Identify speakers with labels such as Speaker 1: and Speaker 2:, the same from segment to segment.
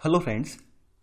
Speaker 1: Hello friends,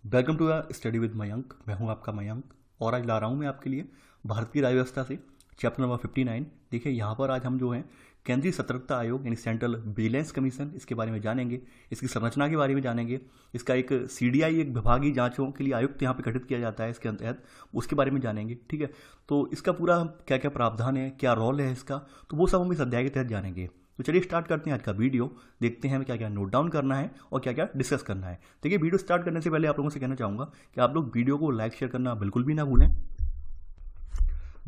Speaker 1: welcome to study with Mayank. मैं हूं आपका मयंक और आज ला रहा हूं मैं आपके लिए भारतीय राज्य व्यवस्था से चैप्टर नंबर 59। देखिए यहाँ पर आज हम जो है केंद्रीय सतर्कता आयोग यानी सेंट्रल विजिलेंस कमीशन, इसके बारे में जानेंगे, इसकी संरचना के बारे में जानेंगे, इसका एक सीडीआई एक विभागीय जांचों के लिए आयुक्त यहाँ पे गठित किया जाता है इसके तहत, उसके बारे में जानेंगे। ठीक है, तो इसका पूरा क्या क्या प्रावधान है, क्या रोल है इसका, तो वो सब हम इस अध्याय के तहत जानेंगे। तो चलिए स्टार्ट करते हैं आज का वीडियो, देखते हैं हमें क्या क्या नोट डाउन करना है और क्या क्या डिस्कस करना है। देखिए वीडियो स्टार्ट करने से पहले आप लोगों से कहना चाहूँगा कि आप लोग वीडियो को लाइक शेयर करना बिल्कुल भी ना भूलें।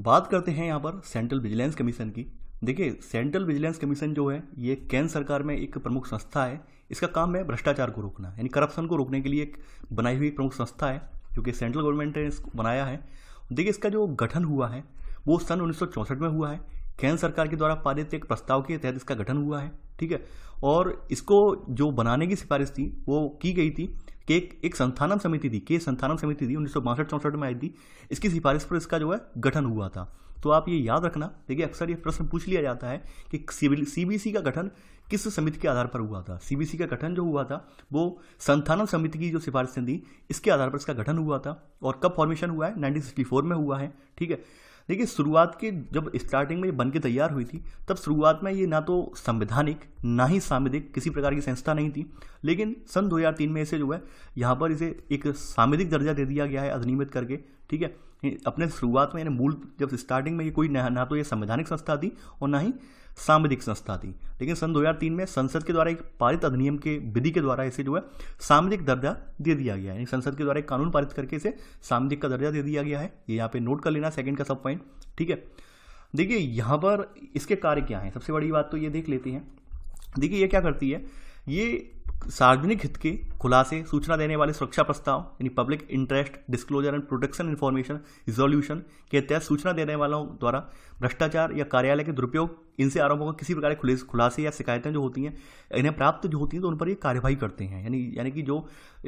Speaker 1: बात करते हैं यहाँ पर सेंट्रल विजिलेंस कमीशन की। देखिए सेंट्रल विजिलेंस कमीशन जो है ये केंद्र सरकार में एक प्रमुख संस्था है। इसका काम है भ्रष्टाचार को रोकना, यानी करप्शन को रोकने के लिए एक बनाई हुई प्रमुख संस्था है जो कि सेंट्रल गवर्नमेंट ने इसको बनाया है। देखिए इसका जो गठन हुआ है वो सन 1964 में हुआ है। केंद्र सरकार के द्वारा पारित एक प्रस्ताव के तहत इसका गठन हुआ है। ठीक है, और इसको जो बनाने की सिफारिश थी वो की गई थी कि एक संस्थानम समिति थी, के संस्थानम समिति थी 1962-64 में आई थी। इसकी सिफारिश पर इसका जो है गठन हुआ था। तो आप ये याद रखना। देखिए अक्सर ये प्रश्न पूछ लिया जाता है कि सीबीसी का गठन किस समिति के आधार पर हुआ था। सीबीसी का गठन जो हुआ था वो संस्थानम समिति की जो सिफारिशें थी इसके आधार पर इसका गठन हुआ था। और कब फॉर्मेशन हुआ है? 1964 में हुआ है। ठीक है, देखिए शुरुआत के जब स्टार्टिंग में ये बन के तैयार हुई थी तब शुरुआत में ये ना तो संवैधानिक ना ही सांविधिक किसी प्रकार की संस्था नहीं थी, लेकिन सन 2003 में इसे जो है यहाँ पर इसे एक सांविधिक दर्जा दे दिया गया है अधिनियमित करके। ठीक है, अपने शुरुआत में यानी मूल जब स्टार्टिंग में ये कोई ना तो ये संवैधानिक संस्था थी और ना ही सांविधिक संस्था थी, लेकिन सन 2003 में संसद के द्वारा एक पारित अधिनियम के विधि के द्वारा इसे जो है सांविधिक दर्जा दे दिया गया है। संसद के द्वारा एक कानून पारित करके इसे सांविधिक का दर्जा दे दिया गया है। ये यहाँ पे नोट कर लेना, सेकंड का सब पॉइंट। ठीक है, देखिए यहाँ पर इसके कार्य क्या है, सबसे बड़ी बात तो ये देख लेते हैं। देखिए ये क्या करती है, ये सार्वजनिक हित के खुलासे, सूचना देने वाले सुरक्षा प्रस्ताव यानी public interest disclosure and protection information resolution के तहत सूचना देने वालों द्वारा भ्रष्टाचार या कार्यालय के दुरुपयोग, इनसे आरोपों का किसी प्रकार के खुलासे या शिकायतें जो होती हैं इन्हें प्राप्त जो होती हैं तो उन पर ये कार्यवाही करते हैं। यानी कि जो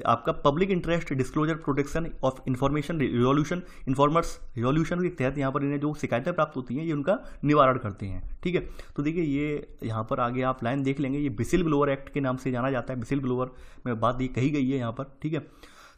Speaker 1: आपका public interest disclosure protection of information resolution informers resolution के तहत यहाँ पर इन्हें जो शिकायतें प्राप्त होती हैं ये उनका निवारण करते हैं। ठीक है, तो देखिए ये यहाँ पर आगे आप लाइन देख लेंगे, ये विसिल ब्लोअर एक्ट के नाम से जाना जाता है। विसिल ब्लोअर में बात ये कही गई है यहाँ पर। ठीक है,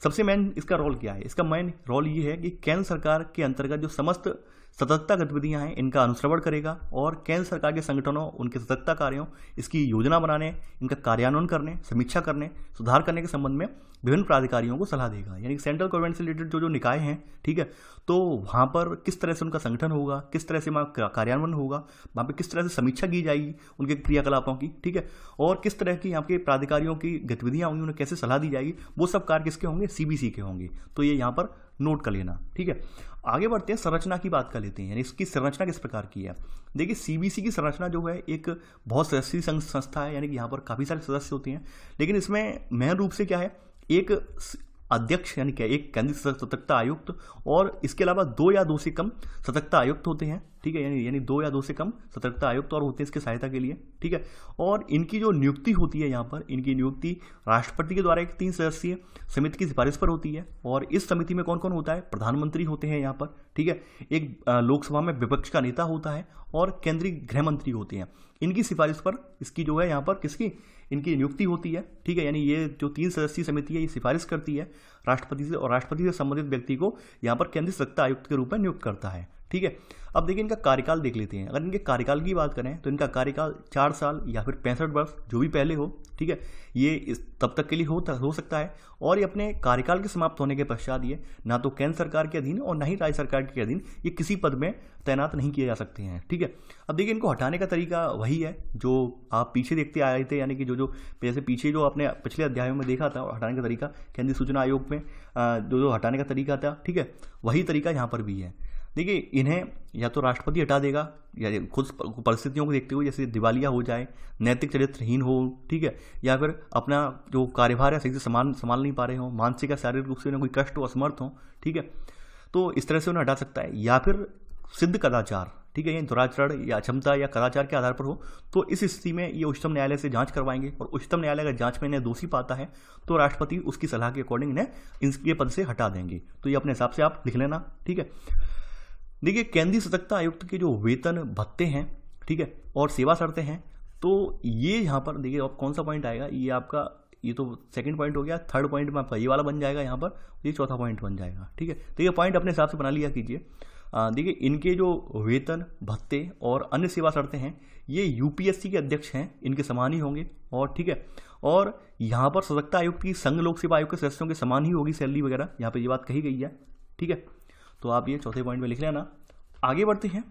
Speaker 1: सबसे मेन इसका रोल क्या है? इसका मेन रोल ये है कि केंद्र सरकार के अंतर्गत जो समस्त सतर्कता गतिविधियां हैं इनका अनुश्रवण करेगा और केंद्र सरकार के संगठनों, उनके सतर्कता कार्यों, इसकी योजना बनाने, इनका कार्यान्वयन करने, समीक्षा करने, सुधार करने के संबंध में विभिन्न प्राधिकारियों को सलाह देगा। यानी सेंट्रल गवर्नमेंट से रिलेटेड जो निकाय हैं, ठीक है, तो वहाँ पर किस तरह से उनका संगठन होगा, किस तरह से वहाँ कार्यान्वयन होगा, वहाँ पर किस तरह से समीक्षा की जाएगी उनके क्रियाकलापों की। ठीक है, और किस तरह की यहाँ के प्राधिकारियों की गतिविधियाँ होंगी, उन्हें कैसे सलाह दी जाएगी, वो सब कार्य किसके होंगे? सीबीसी के होंगे। तो ये यहाँ पर नोट कर लेना। ठीक है, आगे बढ़ते हैं, संरचना की बात कर लेते हैं। यानी इसकी संरचना किस प्रकार की है? देखिए सीबीसी की संरचना जो है एक बहुत सदस्यीय संस्था है, यानी कि यहाँ पर काफ़ी सारे सदस्य होते हैं, लेकिन इसमें मेन रूप से क्या है, एक अध्यक्ष यानी क्या, एक केंद्रीय सतर्कता आयुक्त और इसके अलावा 2 या 2 से कम सतर्कता आयुक्त होते हैं। ठीक है, यानी 2 या 2 से कम सतर्कता आयुक्त और होते हैं इसके सहायता के लिए। ठीक है, और इनकी जो नियुक्ति होती है यहाँ पर, इनकी नियुक्ति राष्ट्रपति के द्वारा एक 3 सदस्यीय समिति की सिफारिश पर होती है। और इस समिति में कौन कौन होता है? प्रधानमंत्री होते हैं यहाँ पर। ठीक है, एक लोकसभा में विपक्ष का नेता होता है और केंद्रीय गृह मंत्री होते हैं। इनकी सिफारिश पर इसकी जो है यहाँ पर किसकी, इनकी नियुक्ति होती है। ठीक है, यानी ये जो 3 सदस्यीय समिति है ये सिफारिश करती है राष्ट्रपति से और राष्ट्रपति से संबंधित व्यक्ति को यहाँ पर केंद्रीय सतर्कता आयुक्त के रूप में नियुक्त करता है। ठीक है, अब देखिए इनका कार्यकाल देख लेते हैं। अगर इनके कार्यकाल की बात करें तो इनका कार्यकाल 4 साल या फिर 65 वर्ष जो भी पहले हो। ठीक है, ये तब तक के लिए हो सकता है और ये अपने कार्यकाल के समाप्त होने के पश्चात ये ना तो केंद्र सरकार के अधीन और ना ही राज्य सरकार के अधीन ये किसी पद में तैनात नहीं किए जा सकते हैं। ठीक है, अब देखिए इनको हटाने का तरीका वही है जो आप पीछे देखते आए थे, यानी कि जो जैसे पीछे जो आपने पिछले अध्यायों में देखा था हटाने का तरीका केंद्रीय सूचना आयोग में जो हटाने का तरीका था। ठीक है, वही तरीका यहाँ पर भी है। देखिए इन्हें या तो राष्ट्रपति हटा देगा या खुद परिस्थितियों को देखते हुए, जैसे दिवालिया हो जाए, नैतिक चरित्रहीन हो, ठीक है, या फिर अपना जो कार्यभार है सही से संभाल नहीं पा रहे हो, मानसिक या शारीरिक रूप से उन्हें कोई कष्ट हो, असमर्थ हो। ठीक है, तो इस तरह से उन्हें हटा सकता है। या फिर सिद्ध कदाचार, ठीक है, ये दुराचरण या अक्षमता या कदाचार के आधार पर हो तो इस स्थिति में ये उच्चतम न्यायालय से जांच करवाएंगे और उच्चतम न्यायालय अगर जांच में इन्हें दोषी पाता है तो राष्ट्रपति उसकी सलाह के अकॉर्डिंग इन्हें इनके पद से हटा देंगे। तो ये अपने हिसाब से आप लिख लेना। ठीक है, देखिए केंद्रीय सतर्कता आयुक्त के जो वेतन भत्ते हैं, ठीक है, और सेवा शर्तें हैं, तो ये यहाँ पर देखिए अब कौन सा पॉइंट आएगा, ये आपका ये तो सेकंड पॉइंट हो गया, थर्ड पॉइंट में आपका ये वाला बन जाएगा यहाँ पर, ये चौथा पॉइंट बन जाएगा। ठीक है, तो ये पॉइंट अपने हिसाब से बना लिया कीजिए। देखिए इनके जो वेतन भत्ते और अन्य सेवा शर्तें हैं ये यूपीएससी के अध्यक्ष हैं इनके समान ही होंगे। और ठीक है, और यहाँ पर सशक्ता आयोग की संघ लोक सेवा आयोग के सदस्यों के समान ही होगी सैलरी वगैरह, यहाँ पे ये बात कही गई है। ठीक है, तो आप ये चौथे पॉइंट में लिख लेना। आगे बढ़ते हैं,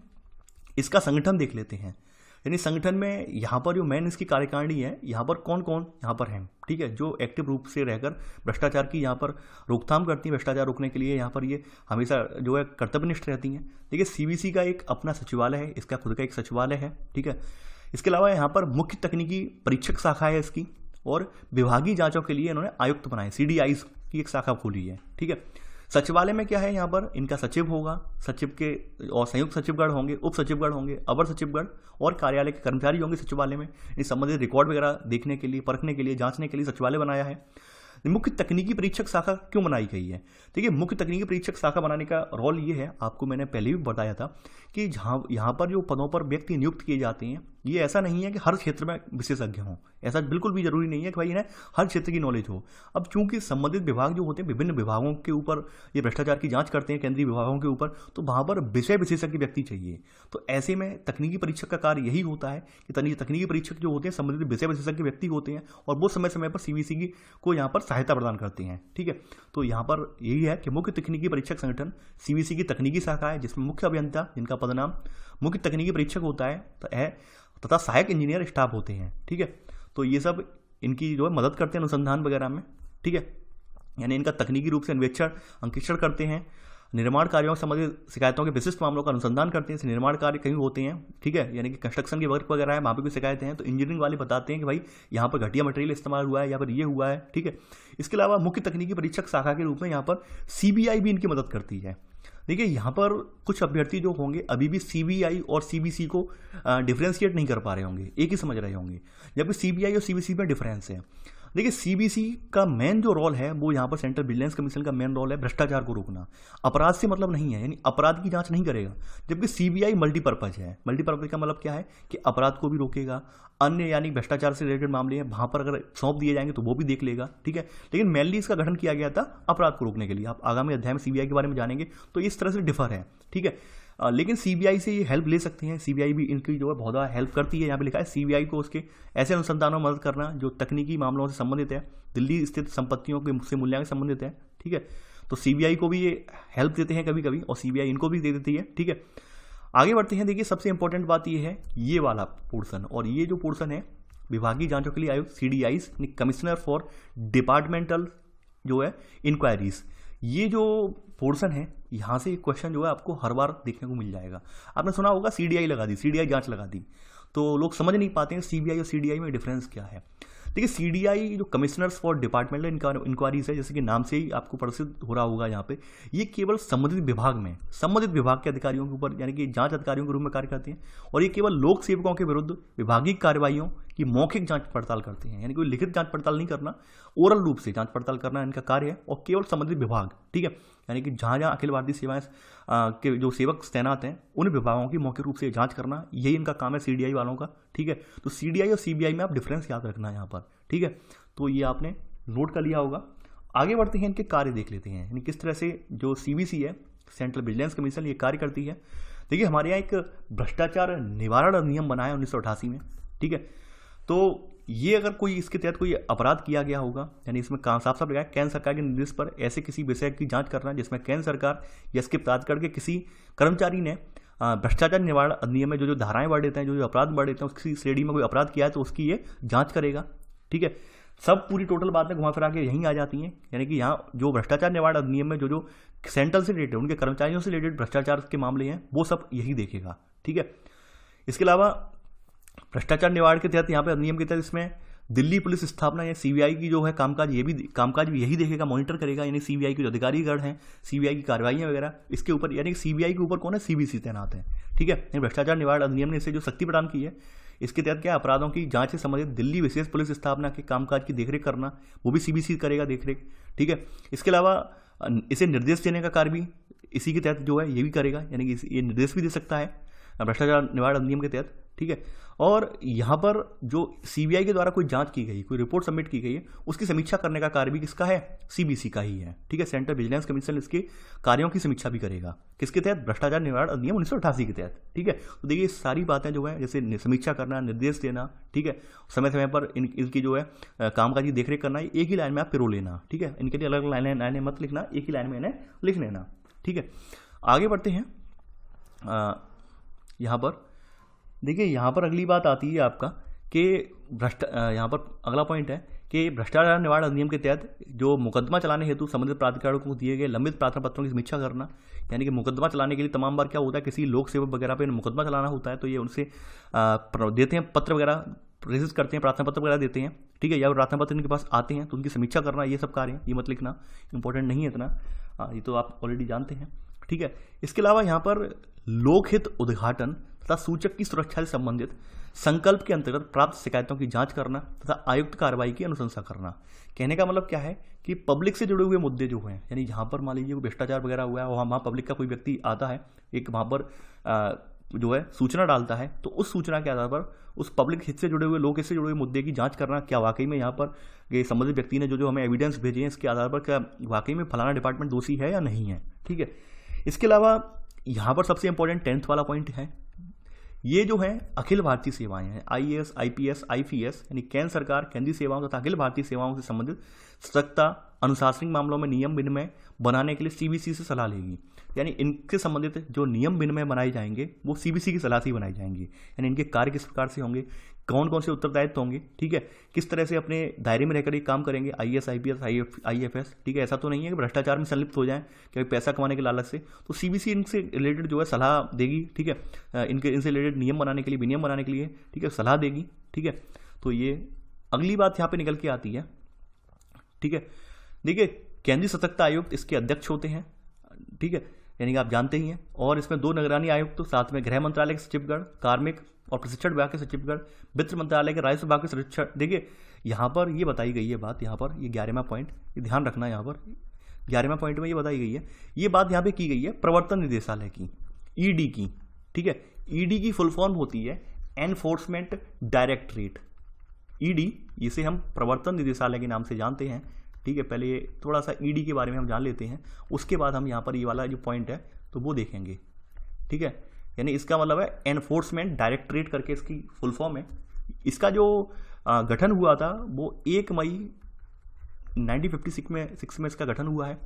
Speaker 1: इसका संगठन देख लेते हैं। यानी संगठन में यहाँ पर जो मेन इसकी कार्यकारिणी है, यहाँ पर कौन कौन यहाँ पर हैं, ठीक है, जो एक्टिव रूप से रहकर भ्रष्टाचार की यहाँ पर रोकथाम करती हैं, भ्रष्टाचार रोकने के लिए यहाँ पर ये हमेशा जो है कर्तव्यनिष्ठ रहती हैं। देखिए सीबीसी का एक अपना सचिवालय है, इसका खुद का एक सचिवालय है। ठीक है, इसके अलावा यहाँ पर मुख्य तकनीकी परीक्षक शाखा है इसकी, और विभागीय जांचों के लिए इन्होंने आयुक्त बनाए, सीडीआईज की एक शाखा खोली है। ठीक है, सचिवालय में क्या है, यहाँ पर इनका सचिव होगा, सचिव के और संयुक्त सचिवगण होंगे, उप सचिवगण होंगे, अवर सचिवगण और कार्यालय के कर्मचारी होंगे सचिवालय में। इस संबंधित रिकॉर्ड वगैरह देखने के लिए, परखने के लिए, जांचने के लिए सचिवालय बनाया है। मुख्य तकनीकी परीक्षक शाखा क्यों बनाई गई है? देखिए मुख्य तकनीकी परीक्षक शाखा बनाने का रोल ये है, आपको मैंने पहले भी बताया था कि जहाँ यहाँ पर जो पदों पर व्यक्ति नियुक्त किए जाते हैं, ये ऐसा नहीं है कि हर क्षेत्र में विशेषज्ञ हों, ऐसा बिल्कुल भी जरूरी नहीं है कि भाई इन्हें हर क्षेत्र की नॉलेज हो। अब चूंकि संबंधित विभाग जो होते हैं विभिन्न विभागों के ऊपर ये भ्रष्टाचार की जांच करते हैं, केंद्रीय विभागों के ऊपर, तो वहाँ पर विषय विशेषज्ञ व्यक्ति चाहिए। तो ऐसे में तकनीकी परीक्षक का कार्य यही होता है कि तकनीकी परीक्षक जो होते हैं संबंधित विषय विशेषज्ञ व्यक्ति होते हैं, और वो समय समय पर सीबीसी को यहाँ पर सहायता प्रदान करते हैं। ठीक है, तो यहाँ पर यही है कि मुख्य तकनीकी परीक्षक संगठन सीबीसी की तकनीकी शाखा है, जिसमें मुख्य अभियंता, जिनका पदनाम मुख्य तकनीकी परीक्षक होता है तथा सहायक इंजीनियर स्टाफ होते हैं। ठीक है, तो ये सब इनकी जो है मदद करते हैं अनुसंधान वगैरह में। ठीक है, यानी इनका तकनीकी रूप से अन्वेषण अंकेक्षण करते हैं, निर्माण कार्यों से संबंधित शिकायतों के विशिष्ट मामलों का अनुसंधान करते हैं। निर्माण कार्य कहीं होते हैं, ठीक है, यानी कि कंस्ट्रक्शन के वर्क वगैरह है, वहाँ पे कोई शिकायतें हैं तो इंजीनियरिंग वाले बताते हैं कि भाई यहाँ पर घटिया मटेरियल इस्तेमाल हुआ है, यहाँ पर ये हुआ है। ठीक है, इसके अलावा मुख्य तकनीकी परीक्षक शाखा के रूप में यहाँ पर सीबीआई भी इनकी मदद करती है। देखिए यहाँ पर कुछ अभ्यर्थी जो होंगे अभी भी सीबीआई और सीबीसी को डिफ्रेंशिएट नहीं कर पा रहे होंगे, एक ही समझ रहे होंगे, जबकि सीबीआई और सीबीसी में डिफरेंस है। देखिए सीबीसी का मेन जो रोल है वो यहाँ पर सेंट्रल विजिलेंस कमीशन का मेन रोल है भ्रष्टाचार को रोकना, अपराध से मतलब नहीं है, यानी अपराध की जांच नहीं करेगा। जबकि सीबीआई मल्टीपर्पज है। मल्टीपर्पज का मतलब क्या है कि अपराध को भी रोकेगा, अन्य यानी भ्रष्टाचार से रिलेटेड मामले हैं वहां पर अगर सौंप दिए जाएंगे तो वो भी देख लेगा। ठीक है, लेकिन मेनली इसका गठन किया गया था अपराध को रोकने के लिए। आप आगामी अध्याय में सीबीआई के बारे में जानेंगे तो इस तरह से डिफर है। ठीक है, लेकिन सीबीआई से ये हेल्प ले सकते हैं, सीबीआई भी इनकी जो है बहुत ज़्यादा हेल्प करती है। यहाँ पे लिखा है सीबीआई को उसके ऐसे अनुसंधानों में मदद करना जो तकनीकी मामलों से संबंधित है, दिल्ली स्थित संपत्तियों के से मूल्यांकन संबंधित है। ठीक है, तो सीबीआई को भी ये हेल्प देते हैं कभी कभी, और सीबीआई इनको भी दे देती है। ठीक है, आगे बढ़ते हैं। देखिए सबसे इंपॉर्टेंट बात ये है ये वाला पोर्सन, और ये जो पोर्सन है विभागीय जांचों के लिए आयुक्त सीडीआईज, कमिश्नर फॉर डिपार्टमेंटल जो है इंक्वायरीज, ये जो पोर्शन है यहाँ से एक क्वेश्चन जो है आपको हर बार देखने को मिल जाएगा। आपने सुना होगा सीडीआई लगा दी, सीडीआई जांच लगा दी, तो लोग समझ नहीं पाते हैं सीबीआई और सीडीआई में डिफरेंस क्या है। देखिए सीडीआई जो कमिश्नर्स फॉर डिपार्टमेंटल इंक्वायरीज है, जैसे कि नाम से ही आपको प्रसिद्ध हो रहा होगा यहाँ पे, ये केवल संबंधित विभाग में संबंधित विभाग के अधिकारियों के ऊपर यानी कि जांच अधिकारियों के रूप में कार्य करते हैं, और ये केवल लोक सेवकों के विरुद्ध विभागीय कार्रवाइयों की मौखिक जांच पड़ताल करते हैं, यानी कोई लिखित जांच पड़ताल नहीं करना, ओरल रूप से जांच पड़ताल करना इनका कार्य है, और केवल संबंधित विभाग। ठीक है, यानी कि जहाँ जहाँ अखिल भारतीय सेवाएं के जो सेवक तैनात हैं उन विभागों की मौखिक रूप से जांच करना, यही इनका काम है सीडीआई वालों का। ठीक है, तो सीडीआई और सीबीआई में आप डिफरेंस याद रखना है यहाँ पर। ठीक है, तो ये आपने नोट कर लिया होगा। आगे बढ़ते हैं, इनके कार्य देख लेते हैं, यानी किस तरह से जो सीबीसी है, सेंट्रल विजिलेंस कमीशन, ये कार्य करती है। देखिए हमारे यहाँ एक भ्रष्टाचार निवारण अधिनियम बना है 1988 में। ठीक है, तो ये अगर कोई इसके तहत कोई अपराध किया गया होगा, यानी इसमें साफ साफ लिखा है केंद्र सरकार के निर्देश पर ऐसे किसी विषय की जांच करना जिसमें केंद्र सरकार या इसके प्राधिकरण के किसी कर्मचारी ने भ्रष्टाचार निवारण अधिनियम में जो धाराएं बढ़ देते हैं, जो अपराध बढ़ देते हैं, उसकी श्रेणी में कोई अपराध किया है तो उसकी ये जांच करेगा। ठीक है, सब पूरी टोटल बातें घुमा फिरा के यहीं आ जाती हैं, यानी कि यहाँ जो भ्रष्टाचार निवारण अधिनियम में जो सेंट्रल से रिलेटेड उनके कर्मचारियों से रिलेटेड भ्रष्टाचार के मामले हैं वो सब यही देखेगा। ठीक है, इसके अलावा भ्रष्टाचार निवारण के तहत यहाँ पे अधिनियम के तहत इसमें दिल्ली पुलिस स्थापना या सीबीआई की जो है कामकाज भी यही देखेगा, मॉनिटर करेगा, यानी सीबीआई के जो अधिकारीगण हैं, सीबीआई की कार्रवाइयाँ वगैरह इसके ऊपर, यानी सीबीआई के ऊपर कौन है, सीबीसी तैनात है। ठीक है, भ्रष्टाचार निवारण अधिनियम ने इसे जो शक्ति प्रदान की है, इसके तहत क्या अपराधों की जांच से संबंधित दिल्ली विशेष पुलिस स्थापना के कामकाज की देखरेख करना, वो भी सीबीसी करेगा देखरेख। ठीक है, इसके अलावा इसे निर्देश देने का कार्य भी इसी के तहत जो है ये भी करेगा, यानी कि ये निर्देश भी दे सकता है। भ्रष्टाचार निवारण अधिनियम के तहत, ठीक है। और यहाँ पर जो सीबीआई के द्वारा कोई जांच की गई, कोई रिपोर्ट सबमिट की गई है, उसकी समीक्षा करने का कार्य भी किसका है? सीबीसी का ही है, ठीक है। सेंट्रल विजिलेंस कमीशन इसके कार्यों की समीक्षा भी करेगा, किसके तहत? भ्रष्टाचार निवारण अधिनियम 1988 के तहत, ठीक है। तो देखिए सारी बातें जो है, जैसे समीक्षा करना, निर्देश देना, ठीक है, समय समय पर इनकी जो है कामकाजी देखरेख करना, एक ही लाइन में आप पिरो लेना, ठीक है। इनके लिए अलग अलग लाइनें मत लिखना, एक ही लाइन में इन्हें लिख लेना, ठीक है। आगे बढ़ते हैं। यहाँ पर देखिए, यहाँ पर अगली बात आती है आपका कि यहाँ पर अगला पॉइंट है कि भ्रष्टाचार निवारण अधिनियम के तहत जो मुकदमा चलाने हेतु संबंधित प्राधिकारियों को दिए गए लंबित प्रार्थना पत्रों की समीक्षा करना, यानी कि मुकदमा चलाने के लिए तमाम बार क्या होता है, किसी लोक सेवक वगैरह पे मुकदमा चलाना होता है, तो ये उनसे देते हैं पत्र वगैरह, रजिस्ट करते हैं, प्रार्थना पत्र वगैरह देते हैं, ठीक है, या प्रार्थना पत्र इनके पास आते हैं तो उनकी समीक्षा करना, ये सब कार्य, ये मत लिखना, इंपॉर्टेंट नहीं है इतना, ये तो आप ऑलरेडी जानते हैं, ठीक है। इसके अलावा यहाँ पर लोकहित उद्घाटन तथा सूचक की सुरक्षा से संबंधित संकल्प के अंतर्गत प्राप्त शिकायतों की जांच करना तथा आयुक्त कार्रवाई की अनुशंसा करना। कहने का मतलब क्या है कि पब्लिक से जुड़े हुए मुद्दे जो हैं, यानी जहाँ पर मान लीजिए भ्रष्टाचार वगैरह हुआ है, वहाँ पब्लिक का कोई व्यक्ति आता है, एक वहाँ पर जो है सूचना डालता है, तो उस सूचना के आधार पर उस पब्लिक हित से जुड़े हुए, लोक हित से जुड़े हुए मुद्दे की जांच करना, क्या वाकई में यहाँ पर ये संबंधित व्यक्ति ने जो हमें एविडेंस भेजे हैं, इसके आधार पर क्या वाकई में फलाना डिपार्टमेंट दोषी है या नहीं है, ठीक है। इसके अलावा यहाँ पर सबसे इंपॉर्टेंट 10th वाला पॉइंट है, ये जो है अखिल भारतीय सेवाएं हैं, IAS, IPS, IPS, यानी केंद्र सरकार, केंद्रीय सेवाओं तथा अखिल भारतीय सेवाओं से संबंधित सतर्कता, अनुशासनिक मामलों में नियम विनिमय बनाने के लिए CBC से सलाह लेगी। यानी इनसे संबंधित जो नियम विनिमय बनाए जाएंगे वो CBC की सलाह से ही बनाए जाएंगे, यानी इनके कार्य किस प्रकार से होंगे, कौन कौन से उत्तरदायित्व होंगे, ठीक है, किस तरह से अपने दायरे में रहकर ये काम करेंगे, IAS, IPS, IFS, ठीक है। ऐसा तो नहीं है कि भ्रष्टाचार में संलिप्त हो जाएं, कि पैसा कमाने के लालच से, तो CBC इनसे रिलेटेड जो है सलाह देगी, ठीक है, इनसे रिलेटेड नियम बनाने के लिए, विनियम बनाने के लिए, ठीक है, सलाह देगी, ठीक है। तो ये अगली बात यहाँ पे निकल के आती है, ठीक है। देखिए केंद्रीय सतर्कता आयुक्त इसके अध्यक्ष होते हैं, ठीक है, यानी कि आप जानते ही हैं, और इसमें 2 निगरानी आयुक्त, तो साथ में गृह मंत्रालय के सचिवगण, कार्मिक और प्रशिक्षण विभाग के सचिवगण, वित्त मंत्रालय के राजस्व विभाग के सचिव। देखिए यहाँ पर ये बताई गई है बात, यहाँ पर ये 11वां पॉइंट, ये ध्यान रखना, यहाँ पर 11वां पॉइंट में ये बताई गई है, ये बात यहाँ पे की गई है प्रवर्तन निदेशालय की, ED की, ठीक है। ED की फुल फॉर्म होती है एनफोर्समेंट डायरेक्टरेट, ED, इसे हम प्रवर्तन निदेशालय के नाम से जानते हैं, ठीक है। पहले थोड़ा सा ED के बारे में हम जान लेते हैं, उसके बाद हम यहाँ पर ये वाला जो पॉइंट है तो वो देखेंगे, ठीक है। यानी इसका मतलब है एनफोर्समेंट डायरेक्टरेट करके इसकी फुल फॉर्म है। इसका जो गठन हुआ था वो 1 मई 1956 में इसका गठन हुआ है।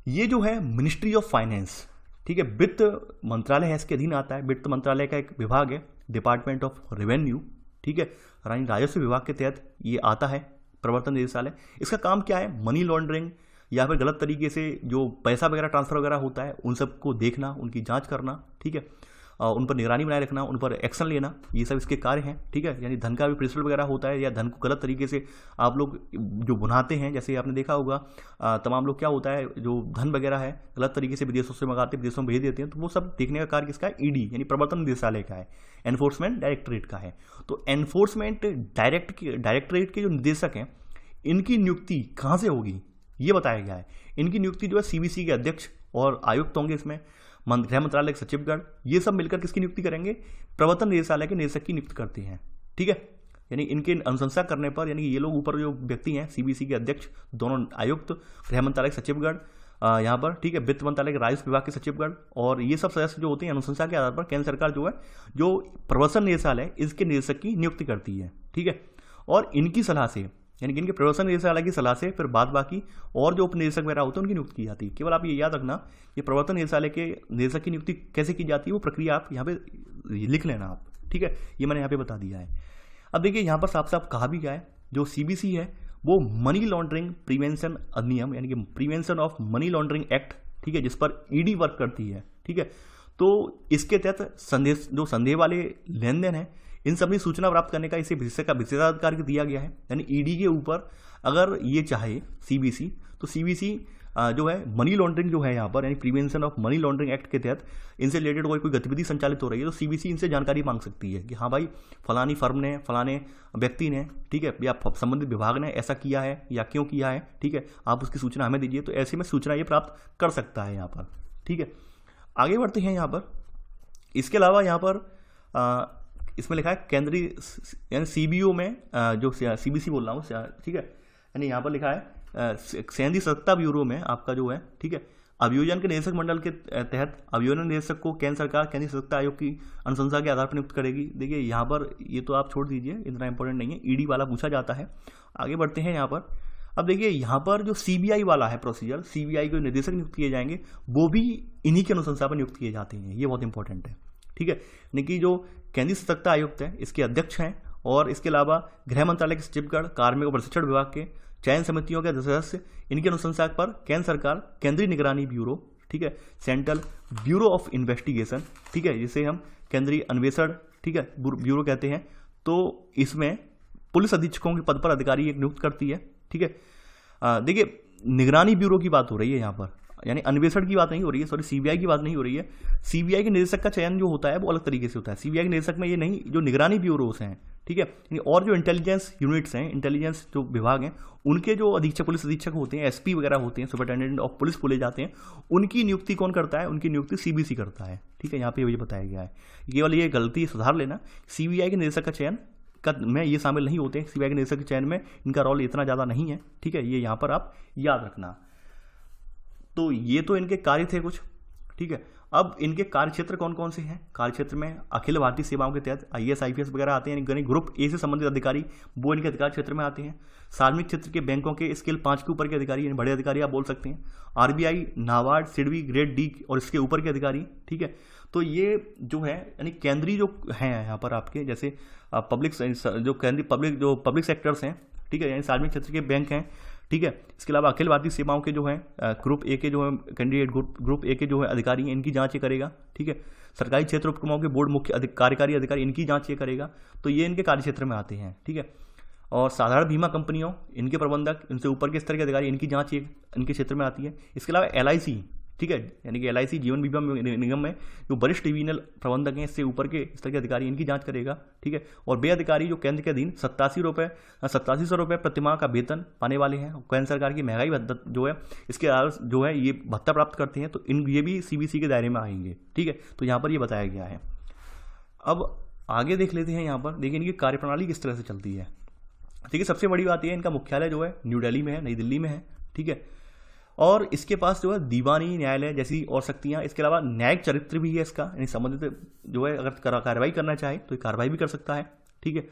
Speaker 1: ये जो है मिनिस्ट्री ऑफ फाइनेंस, ठीक है, वित्त मंत्रालय है, इसके अधीन आता है। वित्त मंत्रालय का एक विभाग है, डिपार्टमेंट ऑफ रेवेन्यू, ठीक है, राजस्व विभाग के तहत ये आता है प्रवर्तन निदेशालय। इसका काम क्या है? मनी लॉन्ड्रिंग या फिर गलत तरीके से जो पैसा वगैरह ट्रांसफर वगैरह होता है उन सबको देखना, उनकी जांच करना, ठीक है, उन पर निगरानी बनाए रखना, उन पर एक्शन लेना, ये सब इसके कार्य हैं, ठीक है। यानी धन का भी प्रेषण वगैरह होता है, या धन को गलत तरीके से आप लोग जो भुनाते हैं, जैसे आपने देखा होगा तमाम लोग क्या होता है, जो धन वगैरह है गलत तरीके से विदेशों से मंगाते, विदेशों में भेज देते हैं, तो वो सब देखने का कार्य किसका है? ED यानी प्रवर्तन निदेशालय का है, एनफोर्समेंट डायरेक्टरेट का है। तो एनफोर्समेंट डायरेक्टरेट के जो निदेशक हैं, इनकी नियुक्ति कहाँ से होगी ये बताया गया है। इनकी नियुक्ति जो है CBC के अध्यक्ष और आयुक्त होंगे, इसमें गृह मंत्रालय के सचिवगण, ये सब मिलकर किसकी नियुक्ति करेंगे? प्रवर्तन निदेशालय के निदेशक की नियुक्ति करते हैं, ठीक है। यानी इनके अनुशंसा करने पर, यानी ये लोग ऊपर जो व्यक्ति हैं CBC के अध्यक्ष, दोनों आयुक्त, गृह मंत्रालय के सचिवगण यहाँ पर, ठीक है, वित्त मंत्रालय के राजस्व विभाग के सचिवगण, और ये सब सदस्य जो होते हैं अनुशंसा के आधार पर केंद्र सरकार जो है, जो प्रवर्तन निदेशालय इसके निदेशक की नियुक्ति करती है, ठीक है। और इनकी सलाह से, यानी कि इनके प्रवर्तन निदेशालय की सलाह से फिर बाद बाकी और जो उपनिदेशक वगैरह होते हैं उनकी नियुक्ति की जाती है। केवल आप ये याद रखना, ये प्रवर्तन निदेशालय के निदेशक की नियुक्ति कैसे की जाती है, वो प्रक्रिया आप यहाँ पे लिख लेना आप, ठीक है, ये मैंने यहाँ पे बता दिया है। अब देखिए यहाँ पर साफ साफ कहा भी गया है, जो CBC है वो मनी लॉन्ड्रिंग प्रिवेंशन अधिनियम, यानी कि prevention of money laundering act, ठीक है, जिस पर ED वर्क करती है, ठीक है। तो इसके तहत संदेह वाले लेन देन है, इन सभी सूचना प्राप्त करने का इसे विशेषाधिकार दिया गया है। यानी ED के ऊपर अगर ये चाहे CBC, तो CBC जो है मनी लॉन्ड्रिंग जो है यहाँ पर, यानी prevention of money laundering act के तहत इनसे रिलेटेड कोई गतिविधि संचालित हो रही है, तो CBC इनसे जानकारी मांग सकती है कि हाँ भाई फलानी फर्म ने, फलाने व्यक्ति ने, ठीक है, या संबंधित विभाग ने ऐसा किया है या क्यों किया है, ठीक है, आप उसकी सूचना हमें दीजिए। तो ऐसे में सूचना ये प्राप्त कर सकता है यहाँ पर, ठीक है। आगे बढ़ते हैं यहाँ पर इसके अलावा यहाँ पर इसमें लिखा है केंद्रीय यानी सीबीओ में जो सीबीसी बोल रहा हूँ, ठीक है, यानी यहाँ पर लिखा है केंद्रीय सतर्कता ब्यूरो में आपका जो है, ठीक है, अभियोजन के निदेशक मंडल के तहत अभियोजन निदेशक को केंद्र सरकार केंद्रीय सतर्कता आयोग की अनुशंसा के आधार पर नियुक्त करेगी। देखिए यहाँ पर ये तो आप छोड़ दीजिए, इतना इंपॉर्टेंट नहीं है, ईडी वाला पूछा जाता है। आगे बढ़ते हैं यहाँ पर। अब देखिए यहाँ पर जो सीबीआई वाला है प्रोसीजर, सीबीआई के निदेशक नियुक्त किए जाएंगे वो भी इन्हीं की अनुशंसा पर नियुक्त किए जाते हैं, ये बहुत इंपॉर्टेंट है, ठीक है। यानी कि जो केंद्रीय सतर्कता आयुक्त है इसके अध्यक्ष हैं, और इसके अलावा गृह मंत्रालय के सचिवगण, कार्मिक और प्रशिक्षण विभाग के चयन समितियों के सदस्य, इनकी अनुशंसा पर केंद्र सरकार केंद्रीय निगरानी ब्यूरो, ठीक है, सेंट्रल ब्यूरो ऑफ इन्वेस्टिगेशन, ठीक है, जिसे हम केंद्रीय अन्वेषण, ठीक है, ब्यूरो कहते हैं, तो इसमें पुलिस अधीक्षकों के पद पर अधिकारी एक नियुक्त करती है, ठीक है। देखिए निगरानी ब्यूरो की बात हो रही है यहाँ पर, यानी अन्वेषण की बात नहीं हो रही है, सॉरी सीबीआई की बात नहीं हो रही है। सीबीआई के निदेशक का चयन जो होता है वो अलग तरीके से होता है, सीबीआई के निदेशक में ये नहीं, जो निगरानी ब्यूरोस हैं, ठीक है, और जो इंटेलिजेंस यूनिट्स हैं, इंटेलिजेंस जो विभाग हैं, उनके जो अधीक्षक, पुलिस अधीक्षक होते हैं, एसपी वगैरह होते हैं, सुपरिटेंडेंट ऑफ पुलिस बोले जाते हैं, उनकी नियुक्ति कौन करता है? उनकी नियुक्ति सीबीसी करता है, ठीक है, यहाँ पे ये बताया गया है। केवल ये गलती सुधार लेना, सीबीआई के निदेशक का चयन में ये शामिल नहीं होते, सीबीआई के निदेशक के चयन में इनका रोल इतना ज़्यादा नहीं है, ठीक है, ये यहाँ पर आप याद रखना। तो ये तो इनके कार्य थे कुछ, ठीक है। अब इनके कार्यक्षेत्र कौन कौन से हैं? कार्यक्षेत्र में अखिल भारतीय सेवाओं के तहत आईएएस आईपीएस वगैरह आते हैं, यानी ग्रुप ए से संबंधित अधिकारी वो इनके अधिकार क्षेत्र में आते हैं। सार्वजनिक क्षेत्र के बैंकों के स्केल 5 के ऊपर के अधिकारी, यानी बड़े अधिकारी आप बोल सकते हैं। RBI, NABARD, SIDBI grade D और इसके ऊपर के अधिकारी, ठीक है। तो ये जो है यानी केंद्रीय जो हैं यहाँ पर आपके, जैसे पब्लिक जो केंद्रीय जो पब्लिक सेक्टर्स हैं, ठीक है, यानी सार्वजनिक क्षेत्र के बैंक हैं, ठीक है। इसके अलावा अखिल भारतीय सेवाओं के जो हैं ग्रुप ए के जो है कैंडिडेट ग्रुप ए के जो है अधिकारी हैं, इनकी जांच ये करेगा, ठीक है। सरकारी क्षेत्र उपक्रमों के बोर्ड मुख्य कार्यकारी अधिकारी, इनकी जांच ये करेगा, तो ये इनके कार्यक्षेत्र में आते हैं, ठीक है। और साधारण बीमा कंपनियों, इनके प्रबंधक, इनसे ऊपर के स्तर के अधिकारी, इनकी जांच ये इनके क्षेत्र में आती है। इसके अलावा एलआईसी, ठीक है, यानी कि एलआईसी जीवन बीमा निगम में जो वरिष्ठ डिविजनल प्रबंधक हैं, इससे ऊपर के स्तर के अधिकारी, इनकी जांच करेगा, ठीक है। और वे अधिकारी जो केंद्र के अधीन 8700 रुपये प्रतिमाह का वेतन पाने वाले हैं, केंद्र सरकार की महंगाई भत्ता जो है इसके जो है ये भत्ता प्राप्त करते हैं, तो ये भी सीबीसी के दायरे में आएंगे, ठीक है। तो यहाँ पर ये बताया गया है। अब आगे देख लेते हैं, यहाँ पर देखिए इनकी कार्यप्रणाली किस तरह से चलती है। ठीक है, सबसे बड़ी बात यह है इनका मुख्यालय जो है न्यू दिल्ली में है, नई दिल्ली में है, ठीक है। और इसके पास जो है दीवानी न्यायालय जैसी और शक्तियां, इसके अलावा न्यायिक चरित्र भी है इसका, यानी संबंधित जो है अगर कार्रवाई करना चाहे तो ये कार्रवाई भी कर सकता है, ठीक है।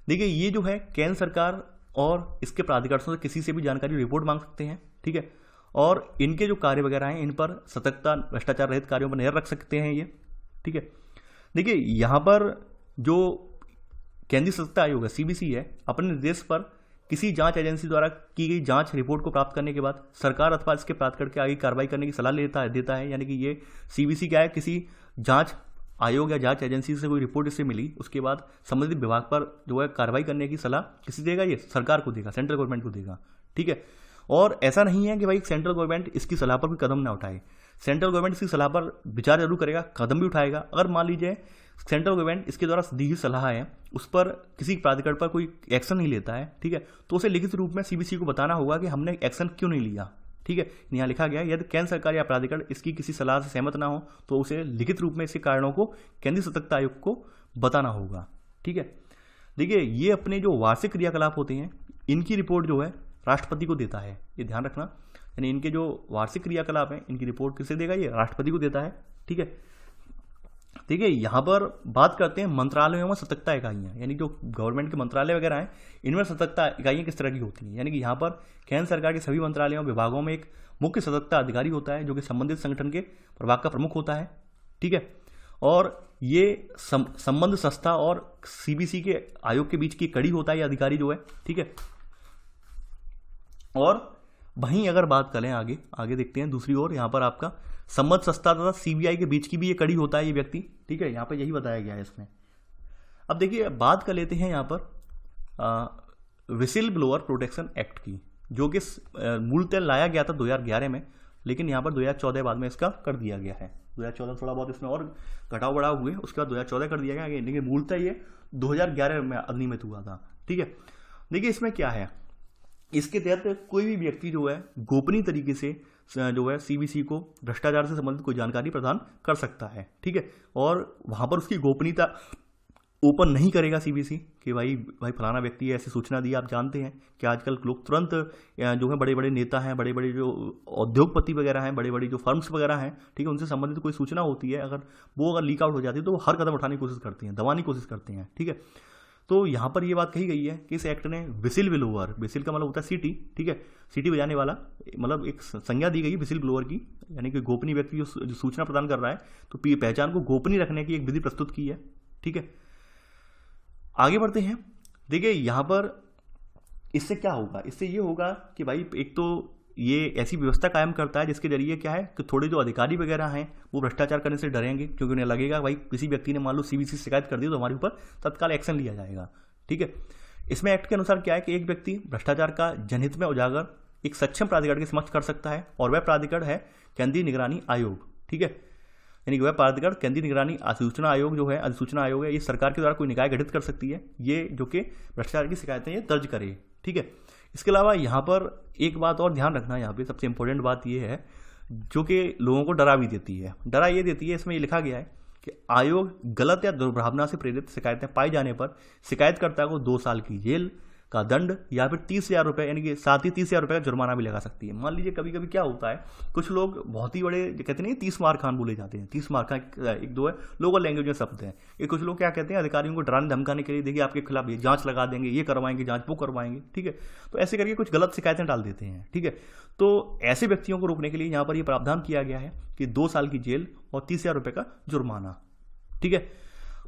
Speaker 1: देखिए ये जो है केंद्र सरकार और इसके प्राधिकरणों से किसी से भी जानकारी रिपोर्ट मांग सकते हैं, ठीक है। और इनके जो कार्य वगैरह हैं इन पर सतर्कता, भ्रष्टाचार रहित कार्यों पर नजर रख सकते हैं ये, ठीक है। देखिए यहाँ पर जो केंद्रीय सतर्कता आयोग है, सीबीसी है, अपने निर्देश पर किसी जांच एजेंसी द्वारा की गई जांच रिपोर्ट को प्राप्त करने के बाद सरकार अथवा इसके प्राधिकरण के आगे कार्रवाई करने की सलाह देता है। यानी कि ये सीबीसी क्या है, किसी जांच आयोग या जांच एजेंसी से कोई रिपोर्ट इससे मिली, उसके बाद संबंधित विभाग पर जो है कार्रवाई करने की सलाह किसी देगा, ये सरकार को देगा, सेंट्रल गवर्नमेंट को देगा, ठीक है। और ऐसा नहीं है कि भाई सेंट्रल गवर्नमेंट इसकी सलाह पर कोई कदम ना उठाए, सेंट्रल गवर्नमेंट इसकी सलाह पर विचार जरूर करेगा, कदम भी उठाएगा। अगर मान लीजिए सेंट्रल गवर्नमेंट इसके द्वारा दी हुई सलाह है उस पर किसी प्राधिकरण पर कोई एक्शन नहीं लेता है, ठीक है, तो उसे लिखित रूप में सीबीसी को बताना होगा कि हमने एक्शन क्यों नहीं लिया, ठीक है। यहाँ लिखा गया यदि केंद्र सरकार या प्राधिकरण इसकी किसी सलाह से सहमत ना हो तो उसे लिखित रूप में इसके कारणों को केंद्रीय सतर्कता आयोग को बताना होगा, ठीक है। देखिए ये अपने जो वार्षिक क्रियाकलाप होते हैं इनकी रिपोर्ट जो है राष्ट्रपति को देता है, ये ध्यान रखना, यानी इनके जो वार्षिक क्रियाकलाप हैं इनकी रिपोर्ट किसे देगा, ये राष्ट्रपति को देता है, ठीक है। ठीक है, यहाँ पर बात करते हैं मंत्रालयों में सतर्कता इकाइयाँ, यानी जो गवर्नमेंट के मंत्रालय वगैरह हैं इनमें सतर्कता इकाइयाँ किस तरह की होती हैं। यानी कि यहाँ पर केंद्र सरकार के सभी मंत्रालयों विभागों में एक मुख्य सतर्कता अधिकारी होता है जो कि संबंधित संगठन के प्रभाग का प्रमुख होता है, ठीक है। और ये संबंध संस्था और सीबीसी के आयोग के बीच की कड़ी होता है ये अधिकारी जो है, ठीक है। और वहीं अगर बात करें आगे देखते हैं दूसरी ओर, यहाँ पर आपका संबद्ध संस्था तथा सीबीआई के बीच की भी ये कड़ी होता है ये व्यक्ति, ठीक है, यहाँ पर यही बताया गया है इसमें। अब देखिए बात कर लेते हैं यहाँ पर विसिल ब्लोअर प्रोटेक्शन एक्ट की, जो कि मूलतः लाया गया था 2011 में, लेकिन यहाँ पर 2014 बाद में इसका कर दिया गया है। 2014 थोड़ा बहुत इसमें और घटाव बढ़ाव हुए, उसके बाद 2014 कर दिया गया, लेकिन मूलतः ये 2011 में अधिनियमित हुआ था, ठीक है। देखिए इसमें क्या है, इसके तहत कोई भी व्यक्ति जो है गोपनीय तरीके से जो है सीबीसी को भ्रष्टाचार से संबंधित कोई जानकारी प्रदान कर सकता है, ठीक है। और वहाँ पर उसकी गोपनीयता ओपन नहीं करेगा सीबीसी कि भाई फलाना व्यक्ति ऐसी सूचना दी। आप जानते हैं कि आजकल लोग तुरंत जो है बड़े बड़े नेता हैं, बड़े बड़े जो उद्योगपति वगैरह हैं, बड़े बड़े जो फर्म्स वगैरह हैं, ठीक है, उनसे संबंधित कोई सूचना होती है, अगर लीक आउट हो जाती है तो वो हर कदम उठाने की कोशिश करते हैं, दबाने की कोशिश करते हैं, ठीक है। तो यहाँ पर ये बात कही गई है कि इस एक्ट ने विसिल ब्लोअर, विसिल का मतलब होता है सीटी, ठीक है, सीटी बजाने वाला, मतलब एक संज्ञा दी गई विसिल ब्लोअर की, यानी कि गोपनीय व्यक्ति जो सूचना प्रदान कर रहा है तो पहचान को गोपनीय रखने की एक विधि प्रस्तुत की है, ठीक है। आगे बढ़ते हैं। देखिए यहाँ पर इससे क्या होगा, इससे ये होगा कि भाई एक तो ये ऐसी व्यवस्था कायम करता है जिसके जरिए क्या है कि थोड़े जो अधिकारी वगैरह हैं वो भ्रष्टाचार करने से डरेंगे, क्योंकि उन्हें लगेगा भाई किसी व्यक्ति ने मान लो सीबीसी शिकायत कर दी तो हमारे ऊपर तत्काल एक्शन लिया जाएगा, ठीक है। इसमें एक्ट के अनुसार क्या है कि एक व्यक्ति भ्रष्टाचार का जनहित में उजागर एक सक्षम प्राधिकार के समक्ष कर सकता है, और वह प्राधिकार है केंद्रीय निगरानी आयोग, ठीक है। यानी कि वह प्राधिकार केंद्रीय निगरानी अधिसूचना आयोग जो है, अधिसूचना आयोग है, ये सरकार के द्वारा कोई निकाय गठित कर सकती है, ये जो कि भ्रष्टाचार की शिकायतें ये दर्ज करे, ठीक है। इसके अलावा यहाँ पर एक बात और ध्यान रखना, यहाँ पे सबसे इंपॉर्टेंट बात ये है जो कि लोगों को डरा भी देती है, डरा ये देती है, इसमें ये लिखा गया है कि आयोग गलत या दुर्भावना से प्रेरित शिकायतें पाई जाने पर शिकायतकर्ता को 2 साल की जेल का दंड या फिर 30,000 रुपये, यानी कि साथ ही 30,000 रुपये का जुर्माना भी लगा सकती है। मान लीजिए कभी कभी क्या होता है, कुछ लोग बहुत ही बड़े कहते नहीं 30 मार खान बोले जाते हैं, 30 मार खान एक दो है लोकल लैंग्वेज में शब्द है, ये कुछ लोग क्या कहते हैं अधिकारियों को डराने धमकाने के लिए, देखिए आपके खिलाफ ये जांच लगा देंगे, ये करवाएंगे जांच, वो करवाएंगे, ठीक है। तो ऐसे करके कुछ गलत शिकायतें डाल देते हैं, ठीक है। तो ऐसे व्यक्तियों को रोकने के लिए यहाँ पर यह प्रावधान किया गया है कि 2 साल की जेल और 30,000 रुपये का जुर्माना, ठीक है।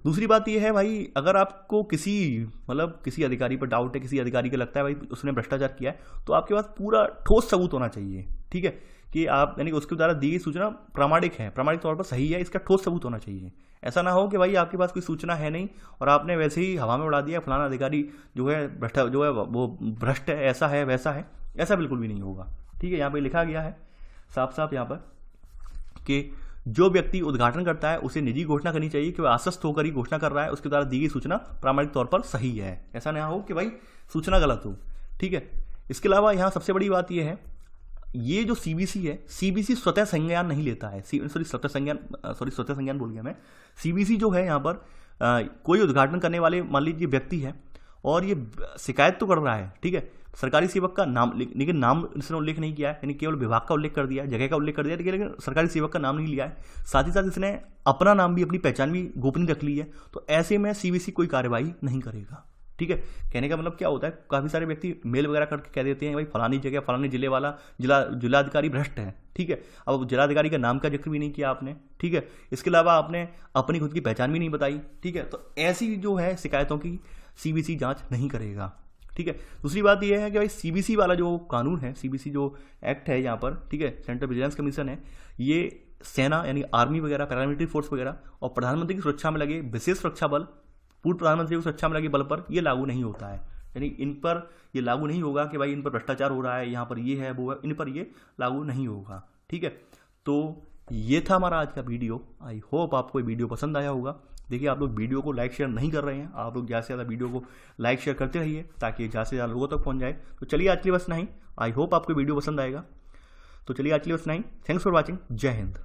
Speaker 1: दूसरी बात यह है भाई, अगर आपको किसी अधिकारी पर डाउट है, किसी अधिकारी को लगता है भाई उसने भ्रष्टाचार किया है, तो आपके पास पूरा ठोस सबूत होना चाहिए, ठीक है, कि आप यानी कि उसके द्वारा दी गई सूचना प्रामाणिक है, प्रामाणिक तौर पर सही है, इसका ठोस सबूत होना चाहिए। ऐसा ना हो कि भाई आपके पास कोई सूचना है नहीं और आपने वैसे ही हवा में उड़ा दिया, फलाना अधिकारी जो है वो भ्रष्ट है, ऐसा है वैसा है, ऐसा बिल्कुल भी नहीं होगा, ठीक है। यहाँ पर लिखा गया है साफ साफ यहाँ पर कि जो व्यक्ति उद्घाटन करता है उसे निजी घोषणा करनी चाहिए कि वह आश्वस्त होकर ही घोषणा कर रहा है, उसके द्वारा दी गई सूचना प्रामाणिक तौर पर सही है, ऐसा ना हो कि भाई सूचना गलत हो, ठीक है। इसके अलावा यहाँ सबसे बड़ी बात यह है, ये जो सीबीसी है, सीबीसी स्वतः संज्ञान नहीं लेता है, स्वतः संज्ञान बोल गया मैं। सीबीसी जो है यहाँ पर कोई उद्घाटन करने वाले मान लीजिए व्यक्ति है और ये शिकायत तो कर रहा है, ठीक है, सरकारी सेवक का नाम, लेकिन नाम इसने उल्लेख नहीं किया है, यानी केवल विभाग का उल्लेख कर दिया है, जगह का उल्लेख कर दिया, लेकिन सरकारी सेवक का नाम नहीं लिया है। साथ ही साथ इसने अपना नाम भी, अपनी पहचान भी गोपनीय रख ली है, तो ऐसे में सीबीसी कोई कार्यवाही नहीं करेगा, ठीक है। कहने का मतलब क्या होता है, काफ़ी सारे व्यक्ति मेल वगैरह करके कह देते हैं भाई फलानी जगह फलाने जिले वाला जिलाधिकारी भ्रष्ट है, ठीक है। अब जिलाधिकारी का नाम का जिक्र भी नहीं किया आपने, ठीक है। इसके अलावा आपने अपनी खुद की पहचान भी नहीं बताई, ठीक है। तो ऐसी जो है शिकायतों की सीबीसी जांच नहीं करेगा, ठीक है। दूसरी बात यह है कि भाई सीबीसी वाला जो कानून है, सीबीसी जो एक्ट है यहाँ पर, ठीक है, सेंट्रल विजिलेंस कमीशन है, ये सेना यानी आर्मी वगैरह, पैरामिलिट्री फोर्स वगैरह और प्रधानमंत्री की सुरक्षा में लगे विशेष सुरक्षा बल, पूर्व प्रधानमंत्री की सुरक्षा में लगे बल पर यह लागू नहीं होता है, यानी इन पर यह लागू नहीं होगा कि भाई इन पर भ्रष्टाचार हो रहा है, यहाँ पर ये है वो है, इन पर ये लागू नहीं होगा, ठीक है। तो ये था हमारा आज का वीडियो। आई होप आपको ये वीडियो पसंद आया होगा। देखिए आप लोग वीडियो को लाइक शेयर नहीं कर रहे हैं, आप लोग ज़्यादा से ज़्यादा वीडियो को लाइक शेयर करते रहिए ताकि ज़्यादा से ज़्यादा लोगों तक पहुंच जाए। तो चलिए आज के लिए बस नहीं, आई होप आपको वीडियो पसंद आएगा। तो चलिए आज के लिए बस नहीं, थैंक्स फॉर वॉचिंग, जय हिंद।